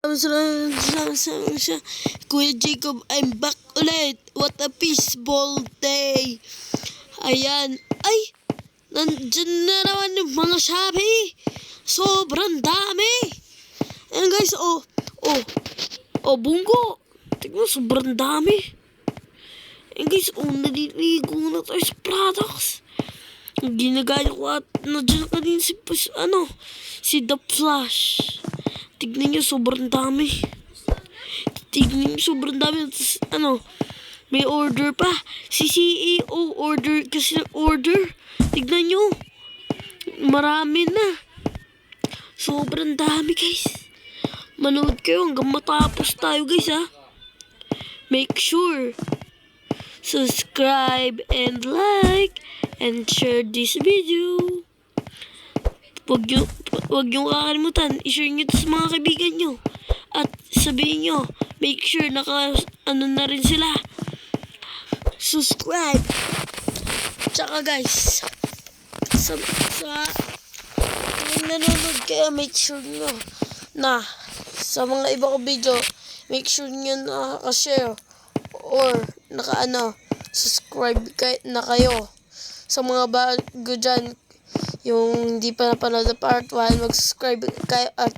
Siya. Kuya Jacob, I'm back ulit. What a peaceful day. Ayan. Ay, nandyan na naman yung mga Shopee. Sobrang dami. Ayan guys, bunggo. Tignan mo, sobrang dami. Ayan guys, naliligo na tayo sa products. Ginagaya ko at nandiyan kanina si The Flash. Tignan nyo, sobrang dami. Tapos, may order pa. Si CEO order kasi order. Tignan nyo. Marami na. Sobrang dami, guys. Manood kayo hanggang matapos tayo, guys, ha. Make sure subscribe and like and share this video. Huwag nyo kakalimutan, i-share nyo ito sa mga kaibigan nyo. At sabihin nyo, make sure na rin sila. Subscribe. Tsaka guys, sa kung nanonood kayo, make sure nyo na sa mga iba ko video, make sure nyo na share or subscribe na kayo. Sa mga bago dyan, yung hindi pa napanood na part 1, mag-subscribe kayo at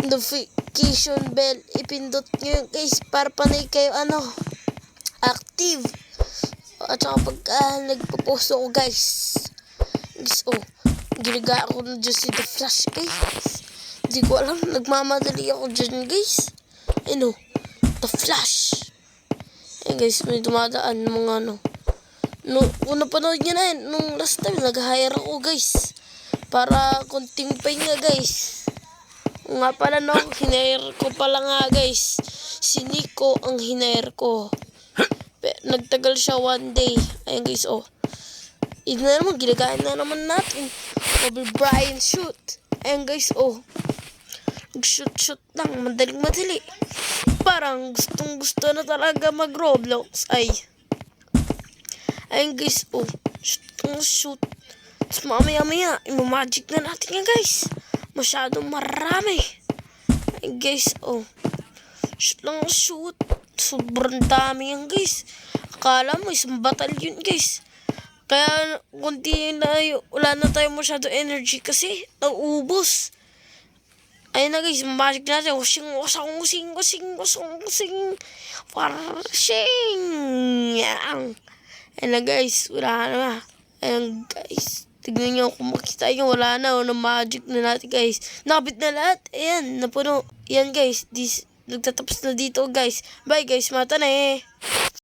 notification bell ipindot nyo yun guys para panay kayo active. At saka pagka nagpo-post ako guys, ginaga ako na dyan si The Flash guys. Hindi ko alam, nagmamadali ako dyan guys. The Flash. Guys, may dumadaan mga kung napanood nyo na yun, nung last time, nag-hire ako, guys. Para konting pahinga, guys. Nga pala, hinire ko pala nga, guys. Si Nico ang hinire ko. Nagtagal siya 1 day. Ayan, guys, Ito na naman, ginagaya na naman natin. Kobe Bryant shoot. Ayan, guys, Nag-shoot lang, madaling-madali. Parang gustong-gusto na talaga mag-Roblox. Ayun guys, shoot. Tapos mamaya, imamagic na natin yan guys. Masyadong marami. Ayun guys, shoot. Sobrang dami yan guys. Akala mo, isang batalyon guys. Kaya, kunti na, wala na tayo masyado energy kasi, naubos. Ayun na guys, magic natin. Using. Parashing. Ayun na guys, wala na. Ayun guys, tignan nyo kung makita nyo, wala na. Magic na natin guys. Nakabit na lahat. Ayan, napuno. Ayan guys, nagtatapos na dito guys. Bye guys, mata na